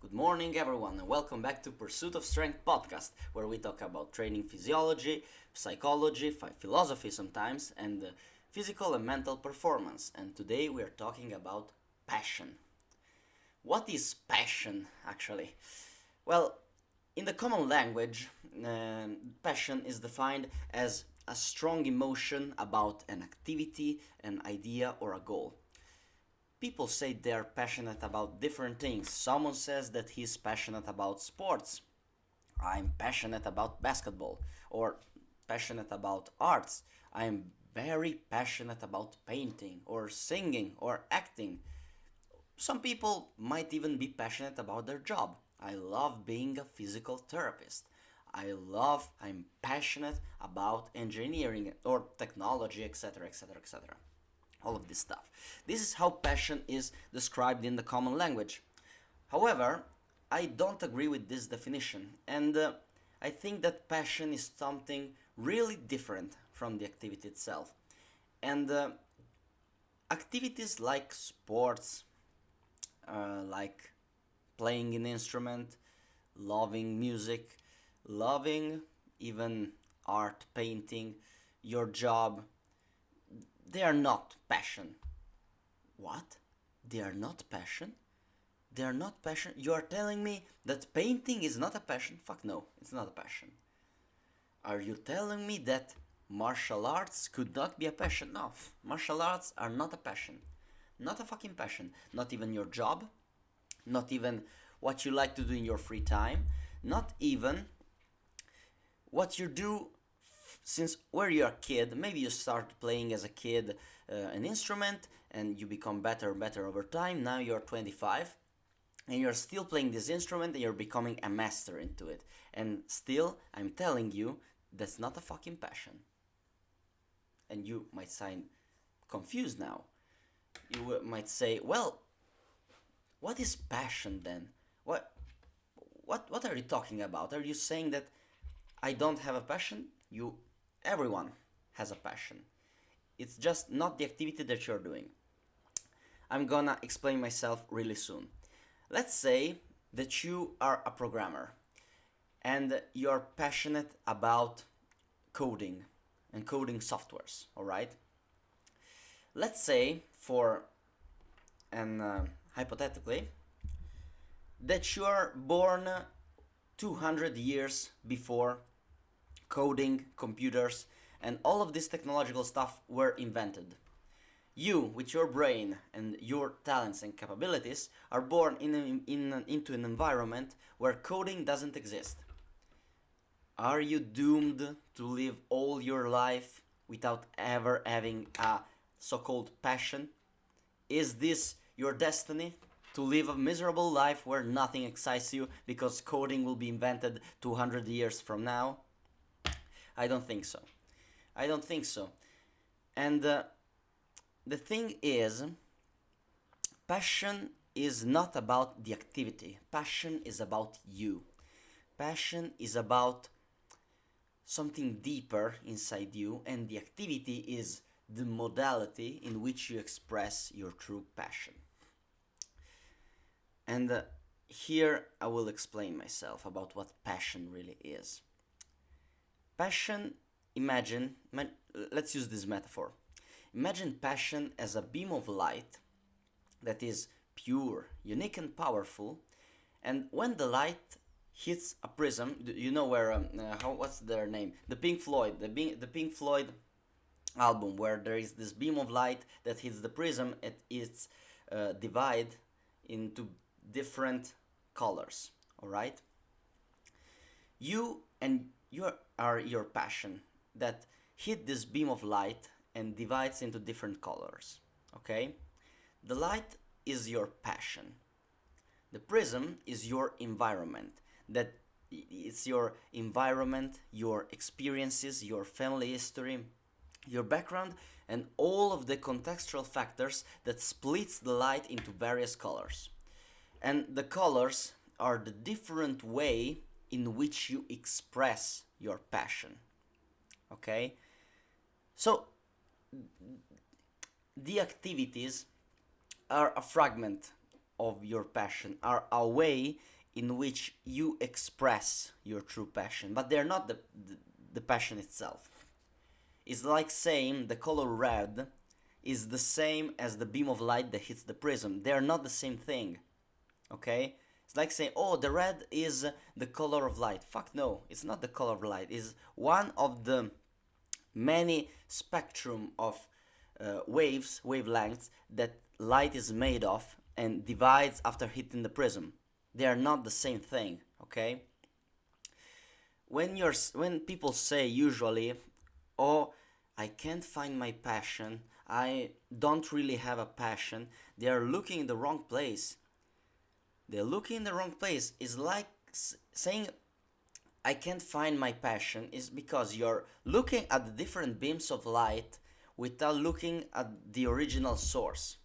Good morning, everyone, and welcome back to Pursuit of Strength podcast, where we talk about training physiology, psychology, philosophy sometimes, and physical and mental performance. And today we are talking about passion. What is passion, actually? Well, in the common language, passion is defined as a strong emotion about an activity, an idea, or a goal. People say they're passionate about different things. Someone says that he's passionate about sports. I'm passionate about basketball or passionate about arts. I'm very passionate about painting or singing or acting. Some people might even be passionate about their job. I love being a physical therapist. I'm passionate about engineering or technology, etc., etc., etc. All of this stuff. This is how passion is described in the common language. However, I don't agree with this definition, and I think that passion is something really different from the activity itself. And activities like sports, like playing an instrument, loving music, loving even art, painting, your job, they are not passion. What? They are not passion? They are not passion? You are telling me that painting is not a passion? Fuck no, it's not a passion. Are you telling me that martial arts could not be a passion? No, martial arts are not a passion. Not a fucking passion. Not even your job. Not even what you like to do in your free time. Not even what you do since where you're a kid. Maybe you start playing as a kid an instrument and you become better and better over time. Now you're 25 and you're still playing this instrument and you're becoming a master into it. And still, I'm telling you, that's not a fucking passion. And you might sound confused now. You might say, well, what is passion then? What are you talking about? Are you saying that I don't have a passion? Everyone has a passion. It's just not the activity that you're doing. I'm gonna explain myself really soon. Let's say that you are a programmer and you're passionate about coding and coding softwares, all right? Let's say, for and hypothetically, that you are born 200 years before coding, computers, and all of this technological stuff were invented. You, with your brain and your talents and capabilities, are born into an environment where coding doesn't exist. Are you doomed to live all your life without ever having a so-called passion? Is this your destiny? To live a miserable life where nothing excites you because coding will be invented 200 years from now? I don't think so. I don't think so. And the thing is, passion is not about the activity. Passion is about you. Passion is about something deeper inside you, and the activity is the modality in which you express your true passion. And here I will explain myself about what passion really is. Passion, let's use this metaphor. Imagine passion as a beam of light that is pure, unique, and powerful. And when the light hits a prism, you know where what's their name? The Pink Floyd album, where there is this beam of light that hits the prism. It's divided into different colors. All right. You are your passion that hit this beam of light and divides into different colors. Okay? The light is your passion. The prism is your environment. That it's your environment, your experiences, your family history, your background, and all of the contextual factors that splits the light into various colors. And the colors are the different way in which you express your passion. Okay? So the activities are a fragment of your passion, are a way in which you express your true passion, but they're not the passion itself. It's like saying the color red is the same as the beam of light that hits the prism. They are not the same thing, okay? It's like saying, oh, the red is the color of light. Fuck no, it's not the color of light. It's one of the many spectrum of wavelengths that light is made of and divides after hitting the prism. They are not the same thing, okay? When people say usually, oh, I can't find my passion, I don't really have a passion, they are looking in the wrong place. They're looking in the wrong place. Is like saying I can't find my passion is because you're looking at the different beams of light without looking at the original source.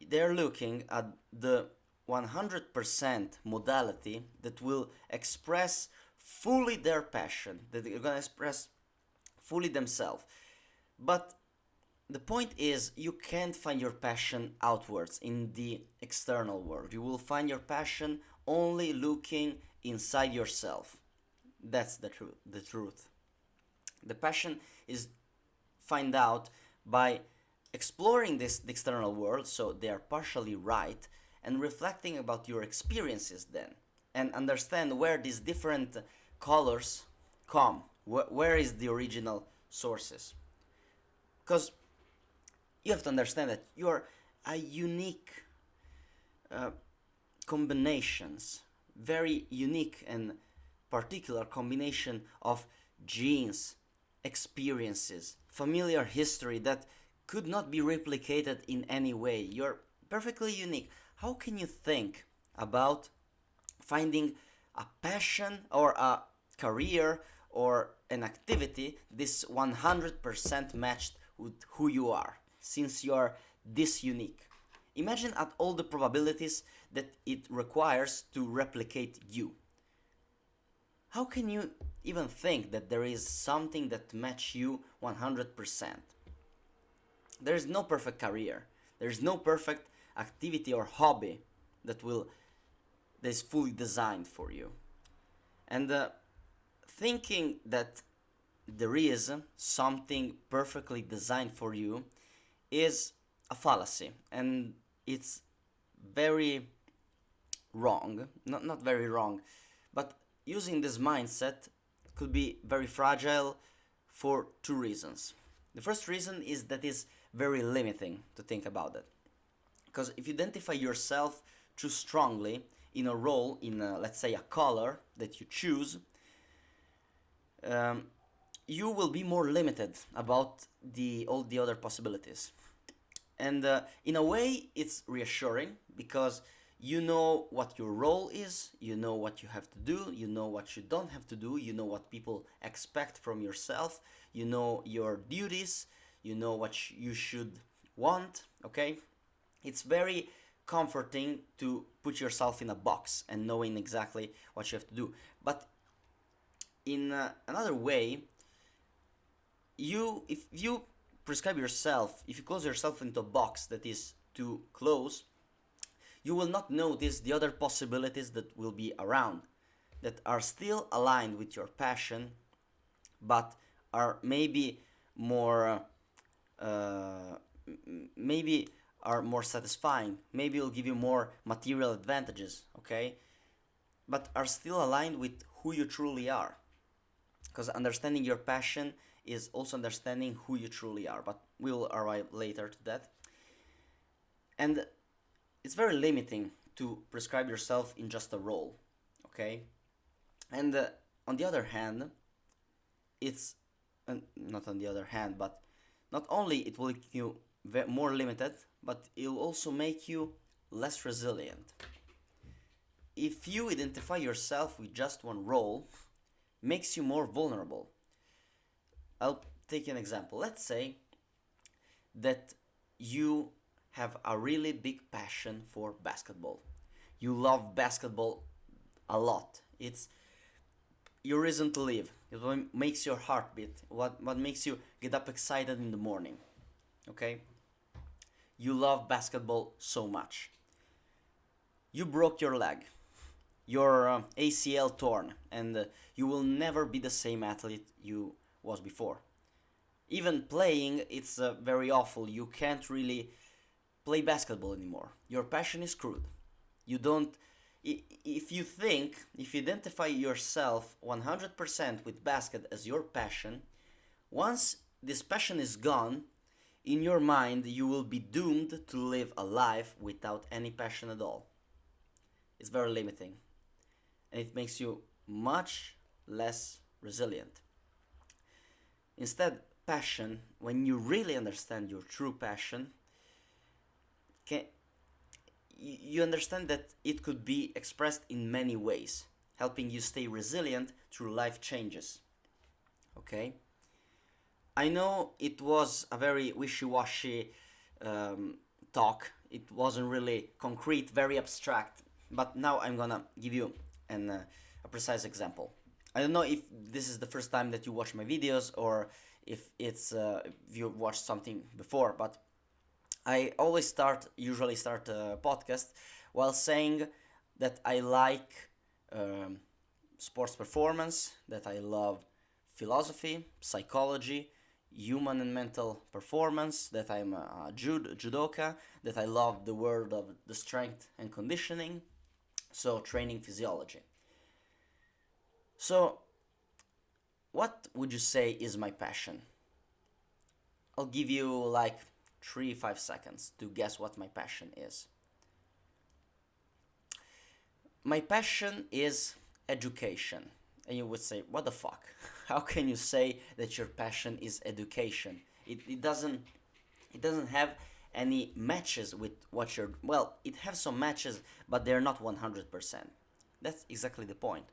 They're looking at the 100% modality that will express fully their passion, that they're gonna express fully themselves. But the point is, you can't find your passion outwards in the external world. You will find your passion only looking inside yourself. That's the truth. The truth. The passion is find out by exploring this the external world, so they are partially right, and reflecting about your experiences then, and understand where these different colors come. Where is the original sources? Because you have to understand that you are a unique combinations, very unique and particular combination of genes, experiences, familiar history that could not be replicated in any way. You're perfectly unique. How can you think about finding a passion or a career or an activity this 100% matched with who you are, since you are this unique? Imagine at all the probabilities that it requires to replicate you. How can you even think that there is something that matches you 100%? There is no perfect career. There is no perfect activity or hobby that is fully designed for you. And thinking that there is something perfectly designed for you is a fallacy, and it's very wrong. Not very wrong, but using this mindset could be very fragile for two reasons. The first reason is that it's very limiting to think about it. Because if you identify yourself too strongly in a role, in let's say a color that you choose, you will be more limited about all the other possibilities. And in a way, it's reassuring because you know what your role is, you know what you have to do, you know what you don't have to do, you know what people expect from yourself, you know your duties, you know what you should want, okay? It's very comforting to put yourself in a box and knowing exactly what you have to do. But in another way, if you prescribe yourself, if you close yourself into a box that is too close, you will not notice the other possibilities that will be around, that are still aligned with your passion, but are maybe more maybe are more satisfying, maybe will give you more material advantages, okay, but are still aligned with who you truly are. Because understanding your passion is also understanding who you truly are, but we'll arrive later to that. And it's very limiting to prescribe yourself in just a role, okay? And on the other hand, it's not on the other hand, but not only it will make you more limited, but it will also make you less resilient. If you identify yourself with just one role, makes you more vulnerable. I'll take an example. Let's say that you have a really big passion for basketball. You love basketball a lot. It's your reason to live. It's what makes your heart beat. What makes you get up excited in the morning. Okay? you love basketball so much. You broke your leg, your ACL torn, and you will never be the same athlete you was before. Even playing, it's very awful. You can't really play basketball anymore. Your passion is screwed. You don't. If you identify yourself 100% with basket as your passion, once this passion is gone, in your mind you will be doomed to live a life without any passion at all. It's very limiting, and it makes you much less resilient. Instead, passion, when you really understand your true passion, can, you understand that it could be expressed in many ways, helping you stay resilient through life changes. Okay? I know it was a very wishy-washy talk. It wasn't really concrete, very abstract. But now I'm gonna give you a precise example. I don't know if this is the first time that you watch my videos or if if you watched something before, but I always usually start a podcast while saying that I like um, sports performance, that I love philosophy, psychology, human and mental performance, that I'm a judoka, that I love the world of the strength and conditioning, so training physiology. So, what would you say is my passion? I'll give you like 3 5 seconds to guess what my passion is. My passion is education. And you would say, what the fuck? How can you say that your passion is education? It doesn't have any matches with what you're, well, it has some matches, but they're not 100%. That's exactly the point.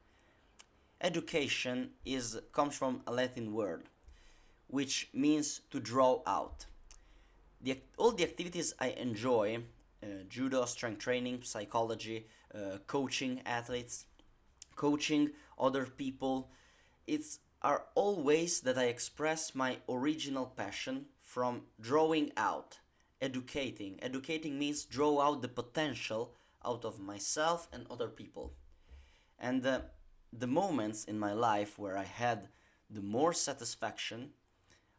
Education is comes from a Latin word which means to draw out. All the activities I enjoy, judo, strength training, psychology, coaching athletes, coaching other people, it's are all ways that I express my original passion from drawing out, educating. Educating means draw out the potential out of myself and other people. And the moments in my life where I had the more satisfaction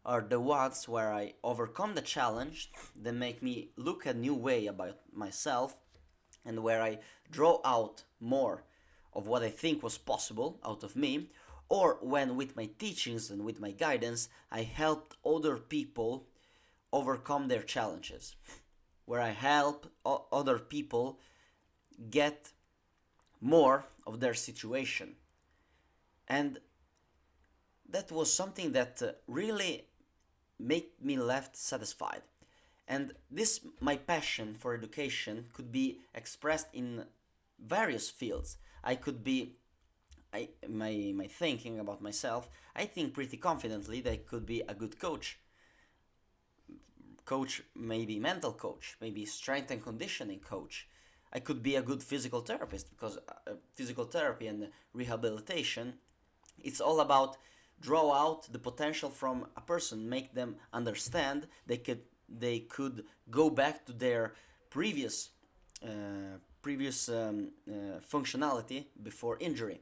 are the ones where I overcome the challenge that make me look a new way about myself and where I draw out more of what I think was possible out of me, or when with my teachings and with my guidance I helped other people overcome their challenges, where I help other people get more of their situation. And that was something that really made me left satisfied. And this, my passion for education, could be expressed in various fields. I could be, my thinking about myself, I think pretty confidently that I could be a good coach. Coach, maybe mental coach, maybe strength and conditioning coach. I could be a good physical therapist because physical therapy and rehabilitation, it's all about draw out the potential from a person, make them understand they could go back to their previous functionality before injury.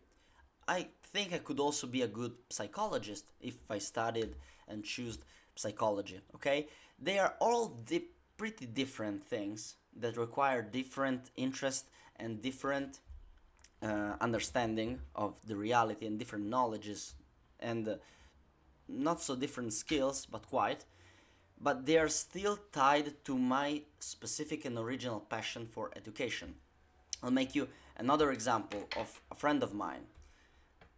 I think I could also be a good psychologist if I studied and chose psychology. Okay, they are all pretty different things that require different interest and different understanding of the reality and different knowledges and not so different skills, but quite. But they are still tied to my specific and original passion for education. I'll make you another example of a friend of mine.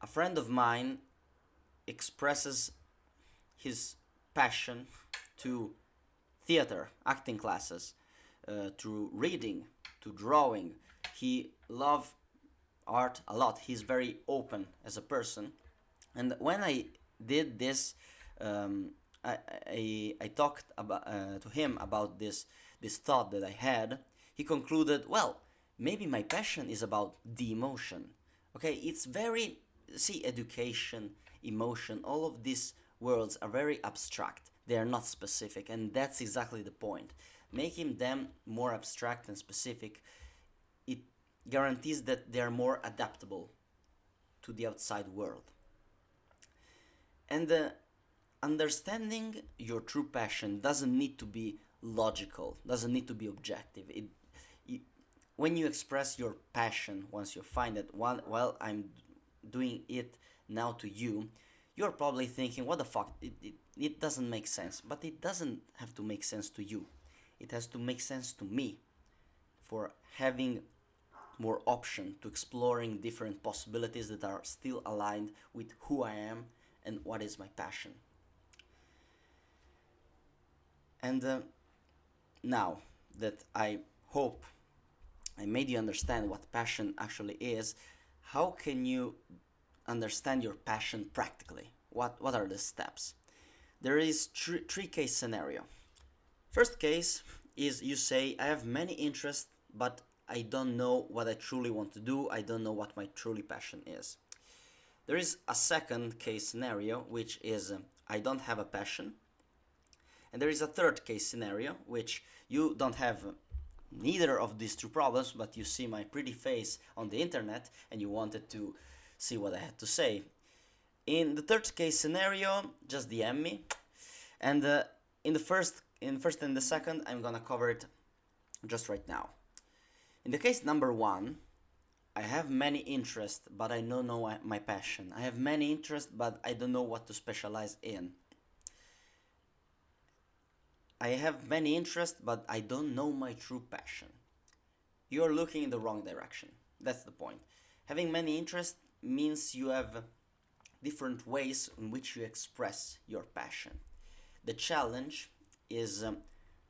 A friend of mine expresses his passion to theater, acting classes, to reading, to drawing. He loves art a lot. He's very open as a person. And when I did this, I talked about to him about this thought that I had. He concluded, well, maybe my passion is about the emotion. Okay, it's very, see, education, emotion, all of these worlds are very abstract. They are not specific, and that's exactly the point. making them more abstract and specific, it guarantees that they are more adaptable to the outside world. And understanding your true passion doesn't need to be logical, doesn't need to be objective. It when you express your passion, once you find it, while I'm doing it now to you, you're probably thinking, what the fuck? It doesn't make sense. But it doesn't have to make sense to you. It has to make sense to me for having more option to exploring different possibilities that are still aligned with who I am and what is my passion. And now that I hope I made you understand what passion actually is, how can you understand your passion practically? What are the steps? There is three case scenario. First case is you say, I have many interests, but I don't know what I truly want to do. I don't know what my truly passion is. There is a second case scenario, which is I don't have a passion. And there is a third case scenario, which you don't have neither of these two problems, but you see my pretty face on the internet and you wanted to see what I had to say. In the third case scenario, just DM me. And in the first and the second, I'm gonna cover it just right now. In the case number one, I have many interests, but I don't know my passion. I have many interests, but I don't know what to specialize in. I have many interests, but I don't know my true passion. You're looking in the wrong direction. That's the point. Having many interests means you have different ways in which you express your passion. The challenge is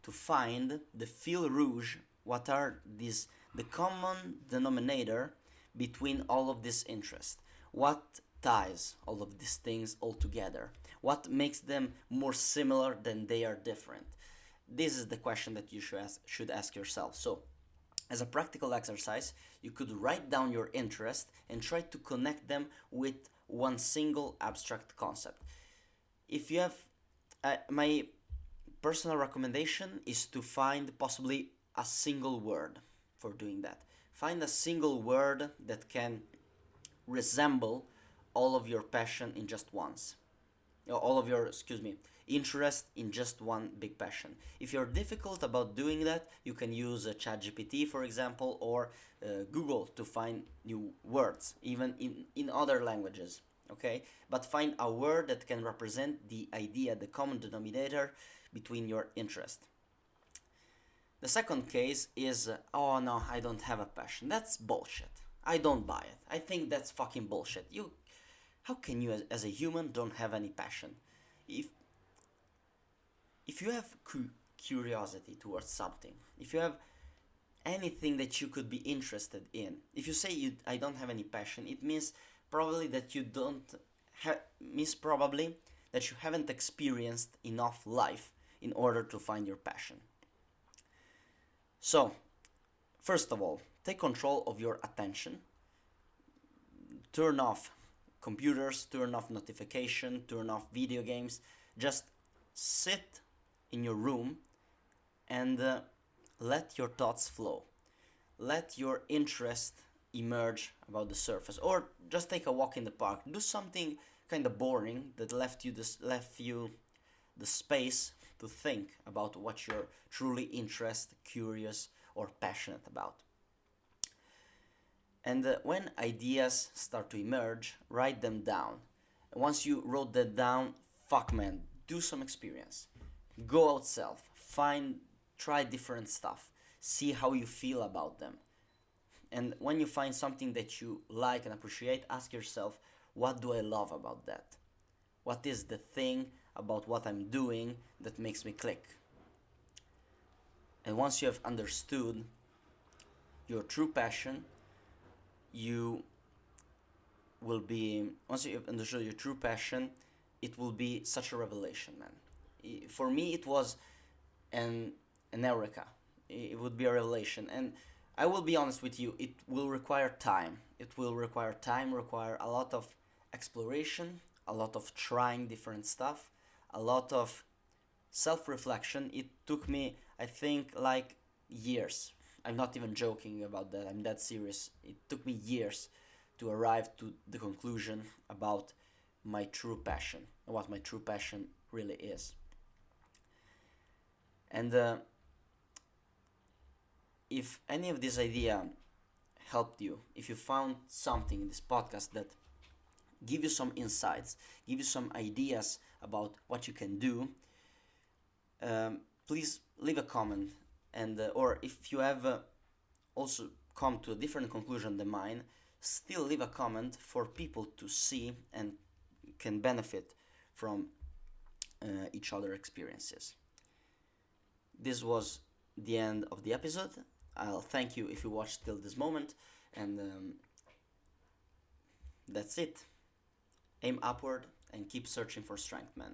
to find the fil rouge, what are the common denominator between all of these interests. What ties all of these things all together? What makes them more similar than they are different? This is the question that you should ask yourself. So, as a practical exercise, you could write down your interest and try to connect them with one single abstract concept. If you have, my personal recommendation is to find possibly a single word for doing that. Find a single word that can resemble all of your passion in just once. All of your, interest in just one big passion. If you're difficult about doing that, you can use ChatGPT, for example, or Google to find new words, even in other languages. Okay, but find a word that can represent the idea, the common denominator between your interest. The second case is, oh no, I don't have a passion. That's bullshit. I don't buy it. I think that's fucking bullshit. How can you, as a human, don't have any passion? If you have curiosity towards something, if you have anything that you could be interested in, if you say I don't have any passion, it means probably that you haven't experienced enough life in order to find your passion. So, first of all, take control of your attention. Turn off computers, turn off notification, turn off video games. Just sit in your room and let your thoughts flow. Let your interest emerge about the surface, or just take a walk in the park. Do something kind of boring that left you the space to think about what you're truly interested, curious, or passionate about. And when ideas start to emerge, write them down. And once you wrote that down, fuck man, do some experience. Go outside, try different stuff, see how you feel about them. And when you find something that you like and appreciate, ask yourself, what do I love about that? What is the thing about what I'm doing that makes me click? And once you have understood your true passion, once you have understood your true passion, it will be such a revelation, man. For me, it was an eureka. It would be a revelation. And I will be honest with you, it will require time. It will require a lot of exploration, a lot of trying different stuff, a lot of self-reflection. It took me I think like years. I'm not even joking about that. I'm that serious. It took me years to arrive to the conclusion about my true passion, what my true passion really is. And if any of this idea helped you, if you found something in this podcast that give you some insights, give you some ideas about what you can do, please leave a comment. And or if you have also come to a different conclusion than mine, still leave a comment for people to see and can benefit from each other experiences. This was the end of the episode. I'll thank you if you watched till this moment, and that's it. Aim upward and keep searching for strength, man.